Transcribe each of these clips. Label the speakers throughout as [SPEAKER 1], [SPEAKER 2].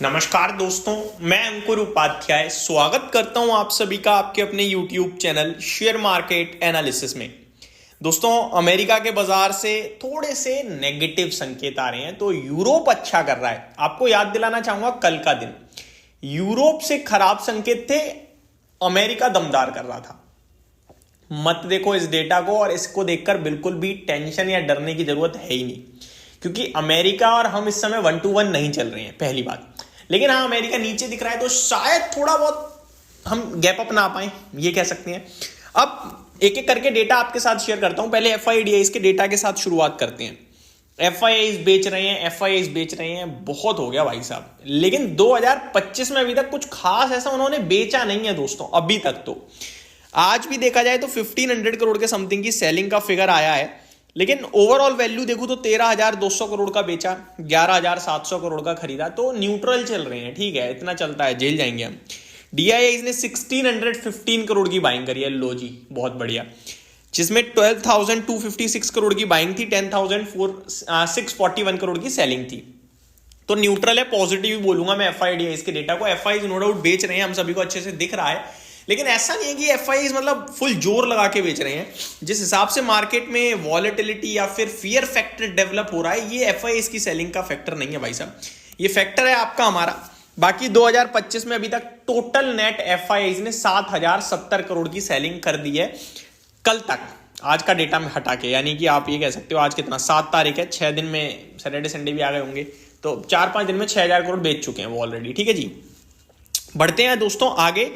[SPEAKER 1] नमस्कार दोस्तों, मैं अंकुर उपाध्याय स्वागत करता हूं आप सभी का आपके अपने YouTube channel share market analysis में। दोस्तों, अमेरिका के बाजार से थोड़े से नेगेटिव संकेत आ रहे हैं, तो यूरोप अच्छा कर रहा है। आपको याद दिलाना चाहूंगा कल का दिन, यूरोप से खराब संकेत थे, अमेरिका दमदार कर रहा था। मत देखो इस डेटा को, और इसको देखकर बिल्कुल भी टेंशन या डरने की जरूरत है ही नहीं, क्योंकि अमेरिका और हम इस समय 1 to 1 नहीं चल रहे हैं, पहली बात। लेकिन हाँ, अमेरिका नीचे दिख रहा है, तो शायद थोड़ा बहुत हम गैप अप ना पाए, ये कह सकते हैं। अब एक एक करके डेटा आपके साथ शेयर करता हूं। पहले FIDIs के डेटा के साथ शुरुआत करते हैं। FIIs बेच रहे हैं, FIIs बेच रहे हैं, बहुत हो गया भाई साहब। लेकिन 2025 में अभी तक कुछ खास ऐसा उन्होंने बेचा नहीं है दोस्तों, अभी तक। तो आज भी देखा जाए तो 1500 करोड़ के समथिंग की सेलिंग का फिगर आया है, लेकिन ओवरऑल वैल्यू देखो तो 13,200 करोड़ का बेचा, 11,700 करोड़ का खरीदा, तो न्यूट्रल चल रहे हैं। ठीक है, इतना चलता है, झेल जाएंगे हम। DIIs ने 1615 करोड़ की बाइंग करी है, लो जी, बहुत बढ़िया, जिसमें 12,256 करोड़ की बाइंग थी, 10,641 करोड़ की सेलिंग थी। तो न्यूट्रल है, पॉजिटिव भी बोलूंगा मैं FIDIs के डेटा को। FIs नो डाउट बेच रहे हैं, हम सभी को अच्छे से दिख रहा है, लेकिन ऐसा नहीं है कि FIs मतलब फुल जोर लगा के बेच रहे हैं। जिस हिसाब से मार्केट में वॉलेटिलिटी या फिर फियर फैक्टर डेवलप हो रहा है, ये FIs की सेलिंग का फैक्टर नहीं है भाई साहब, ये फैक्टर है आपका हमारा। बाकी 2025 में अभी तक टोटल नेट FIs ने 7,070 करोड़ की सेलिंग कर दी है कल तक, आज का डेटा में हटा के। यानी कि आप ये कह सकते हो आज कितना, 7 तारीख है, 6 दिन में सैटरडे संडे भी आ गए होंगे, तो 4-5 दिन में 6,000 करोड़ बेच चुके हैं वो ऑलरेडी। ठीक है जी, बढ़ते हैं दोस्तों आगे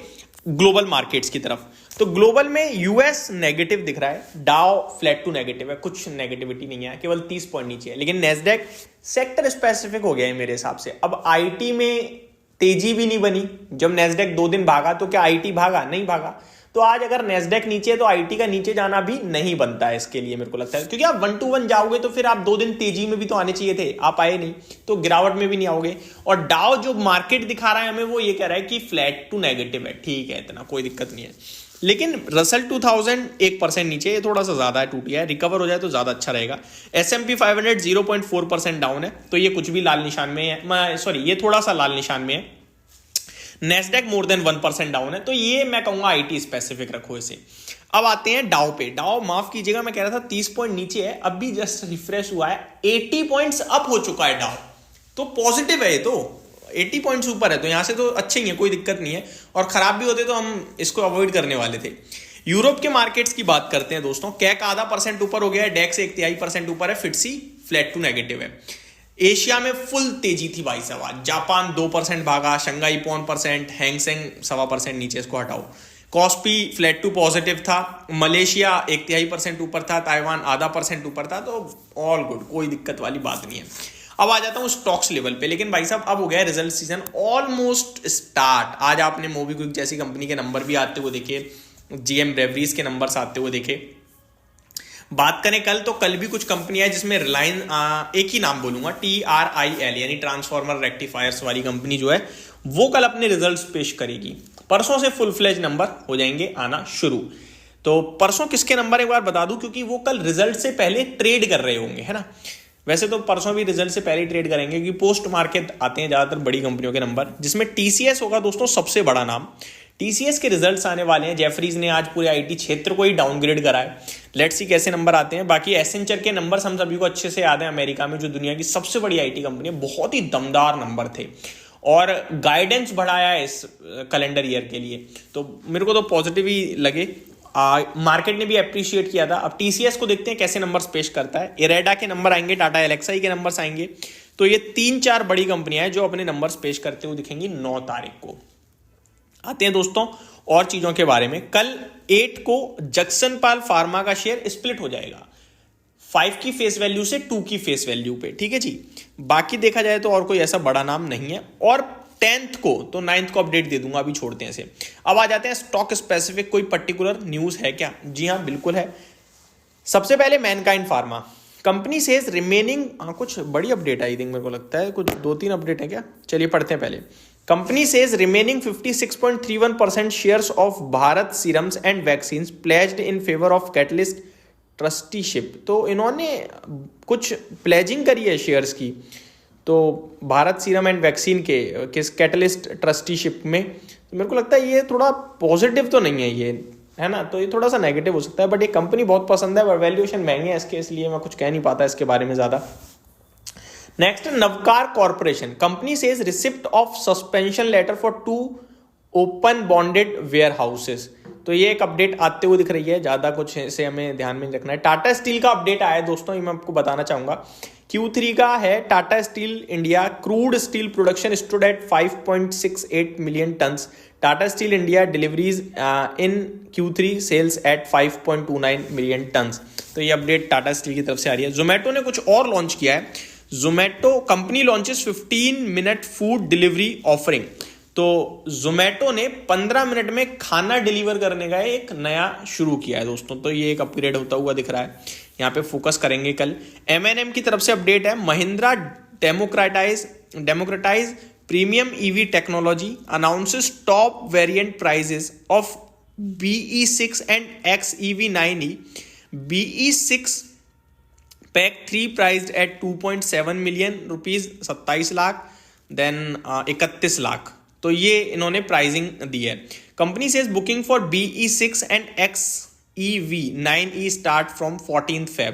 [SPEAKER 1] ग्लोबल मार्केट्स की तरफ। तो ग्लोबल में US नेगेटिव दिख रहा है, डाउ फ्लैट टू नेगेटिव है, कुछ नेगेटिविटी नहीं है, केवल 30 पॉइंट नीचे है। लेकिन नेस्डेक सेक्टर स्पेसिफिक हो गया है मेरे हिसाब से। अब IT में तेजी भी नहीं बनी। जब नेस्डेक 2 दिन भागा तो क्या IT भागा? नहीं भागा। तो आज अगर नेस्डेक नीचे है तो IT का नीचे जाना भी नहीं बनता है इसके लिए, मेरे को लगता है, क्योंकि आप 1 to 1 जाओगे तो फिर आप 2 दिन तेजी में भी तो आने चाहिए थे, आप आए नहीं, तो गिरावट में भी नहीं आओगे। और डाउ जो मार्केट दिखा रहा है हमें, वो ये कह रहा है कि फ्लैट टू नेगेटिव है। ठीक है, इतना कोई दिक्कत नहीं है। लेकिन रसल 2000 1% नीचे, ये थोड़ा सा ज्यादा है, टूट गया है, रिकवर हो जाए तो ज्यादा अच्छा रहेगा। S&P 500 0.4% डाउन है, तो ये कुछ भी लाल निशान में है, सॉरी, ये थोड़ा सा लाल निशान में है। नेस्डेक मोर देन 1% डाउन है, तो ये मैं कहूंगा IT स्पेसिफिक रखो इसे। अब आते हैं डाउ पे। डाउ माफ कीजिएगा, मैं कह रहा था 30 पॉइंट नीचे है, अब भी जस्ट रिफ्रेश हुआ है, 80 पॉइंट्स अप हो चुका है डाउ, तो पॉजिटिव है ये। तो 80 पॉइंट्स ऊपर है, तो यहां से तो अच्छे ही है, कोई दिक्कत नहीं है। और खराब भी होते तो हम इसको अवॉइड करने वाले थे। यूरोप के मार्केट्स की बात करते हैं दोस्तों। कैक आधा % ऊपर हो गया है, डेक्स 1/3% ऊपर है, फिटसी फ्लैट टू नेगेटिव है। एशिया में फुल तेजी थी भाई साहब, जापान 2% भागा, शंघाई 1%, हैंगसेंग 1.25% नीचे, इसको हटाओ। कॉस्पी फ्लैट टू पॉजिटिव था, मलेशिया 1/3% ऊपर था, ताइवान आधा % ऊपर था, तो ऑल गुड, कोई दिक्कत वाली बात नहीं है। अब आ जाता हूं स्टॉक्स लेवल पे। लेकिन भाई साहब अब हो गया रिजल्ट सीजन ऑलमोस्ट स्टार्ट। आज आपने मोबीक्विक जैसी कंपनी के नंबर भी आते हुए देखे, GM ब्रेवरीज के नंबर्स आते हुए देखे। बात करें कल, तो कल भी कुछ कंपनियां जिसमें रिलायंस, एक ही नाम बोलूंगा, TRIL यानी ट्रांसफॉर्मर रेक्टिफायर्स वाली कंपनी जो है, वो कल अपने रिजल्ट्स पेश करेगी। परसों से फुल फ्लेज नंबर हो जाएंगे आना शुरू। तो परसों किसके नंबर एक बार बता दूं, क्योंकि वो कल रिजल्ट से पहले ट्रेड कर रहे होंगे, है ना। वैसे तो परसों भी रिजल्ट से पहले ट्रेड करेंगे, क्योंकि पोस्ट मार्केट आते हैं ज्यादातर बड़ी कंपनियों के नंबर, जिसमें TCS होगा दोस्तों सबसे बड़ा नाम। TCS के रिजल्ट्स आने वाले हैं। जेफरीज ने आज पूरे IT क्षेत्र को ही डाउनग्रेड करा है। लेट्स सी कैसे नंबर आते हैं। बाकी एसेंचर के नंबर्स हम सभी को अच्छे से याद है, अमेरिका में जो दुनिया की सबसे बड़ी IT कंपनी है, बहुत ही दमदार नंबर थे, और गाइडेंस बढ़ाया है इस कैलेंडर ईयर के लिए, तो मेरे को तो पॉजिटिव ही लगे। मार्केट ने भी अप्रिशिएट किया था। अब TCS को देखते हैं कैसे नंबर्स पेश करता है। इरेडा के नंबर आएंगे, टाटा एलेक्साई के नंबर्स आएंगे, तो ये 3-4 बड़ी कंपनियां हैं जो अपने नंबर्स पेश करते हुए दिखेंगी 9 तारीख को। आते हैं दोस्तों और चीजों के बारे में। कल 8 को जक्सनपाल फार्मा का शेयर स्प्लिट हो जाएगा, 5 की फेस वैल्यू से 2 की फेस वैल्यू पे। ठीक है जी, बाकी देखा जाए तो और कोई ऐसा बड़ा नाम नहीं है। और 10th को, तो 9th को अपडेट दे दूंगा, अभी छोड़ते हैं इसे। अब आ जाते हैं स्टॉक स्पेसिफिक, कोई पर्टिकुलर न्यूज है क्या? जी हाँ, बिल्कुल है। सबसे पहले Mankind pharma company says remaining, कुछ बड़ी अपडेट आई थिंक, मेरे को लगता है कुछ 2-3 अपडेट है क्या, चलिए पढ़ते हैं पहले। Company says remaining 56.31% shares of Bharat serums and vaccines pledged in favour of catalyst trusteeship. तो इन्होंने कुछ प्लेजिंग करी है शेयर्स की, तो भारत सीरम एंड वैक्सीन के किस कैटलिस्ट ट्रस्टीशिप में, तो मेरे को लगता है ये थोड़ा पॉजिटिव तो नहीं है ये, है ना, तो ये थोड़ा सा नेगेटिव हो सकता है। बट ये कंपनी बहुत पसंद है, वैल्यूएशन महंगे है इसके, इसलिए मैं कुछ कह नहीं पाता इसके बारे में ज़्यादा। Next, Navkar corporation, company says receipt of suspension letter for 2 open bonded warehouses. तो ये एक अपडेट आते हुए दिख रही है, ज़्यादा कुछ इसे हमें ध्यान में रखना है। टाटा स्टील का अपडेट आया है दोस्तों, ये मैं आपको बताना चाहूँगा। Q3 का है, Tata steel India crude steel production stood at 5.68 million tons. Tata steel India deliveries in Q3 sales at 5.29 million tons. तो ये अपडेट टाटा स्टील की तरफ से आ रही है। जोमेटो ने कुछ और लॉन्च किया है। Zomato company launches 15 minute food delivery offering. तो जोमेटो ने 15 मिनट में खाना डिलीवर करने का एक नया शुरू किया है दोस्तों, तो ये एक अपग्रेड होता हुआ दिख रहा है। यहाँ पे फोकस करेंगे कल। M&M की तरफ से अपडेट है, Mahindra democratize premium EV technology announces top variant prices of BE6 and XEV9e। BE6 pack 3 priced at 2.7 million rupees, 27 lakh, then 31 lakh. तो ये इन्होंने प्राइसिंग दी है। Company says booking for BE6 and XEV9e start from 14 Feb।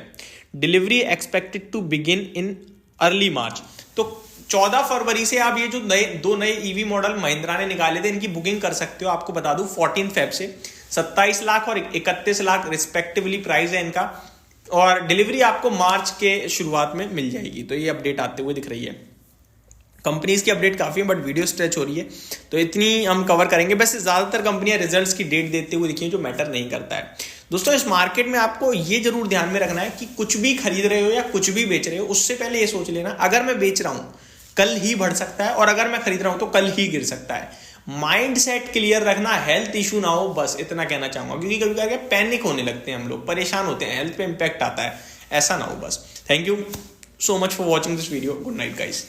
[SPEAKER 1] Delivery expected to begin in early March. तो 14 फरवरी से आप ये जो दो नए ईवी मॉडल महिंद्रा ने निकाले थे, इनकी बुकिंग कर सकते हो। आपको बता दूं 14 Feb से 27 लाख और 31 लाख रिस्पेक्टिवली प्राइस है इनका, और डिलीवरी आपको मार्च के शुरुआत में मिल जाएगी। तो ये अपडेट आते हुए दिख रही है। कंपनीज की अपडेट काफी है, बट वीडियो स्ट्रेच हो रही है, तो इतनी हम कवर करेंगे। वैसे ज्यादातर कंपनियां रिजल्ट्स की डेट देते हुए दिखी है, जो मैटर नहीं करता है दोस्तों। इस मार्केट में आपको ये जरूर ध्यान में रखना है कि कुछ भी खरीद रहे हो या कुछ भी बेच रहे हो, उससे पहले ये सोच लेना, अगर मैं बेच रहा हूं कल ही बढ़ सकता है, और अगर मैं खरीद रहा हूं तो कल ही गिर सकता है। माइंड सेट क्लियर रखना, हेल्थ इशू ना हो, बस इतना कहना चाहूंगा। क्योंकि कभी कभी पैनिक होने लगते हैं हम लोग, परेशान होते हैं, हेल्थ पे इंपैक्ट आता है, ऐसा ना हो बस। Thank you so much for watching this video. Good night guys.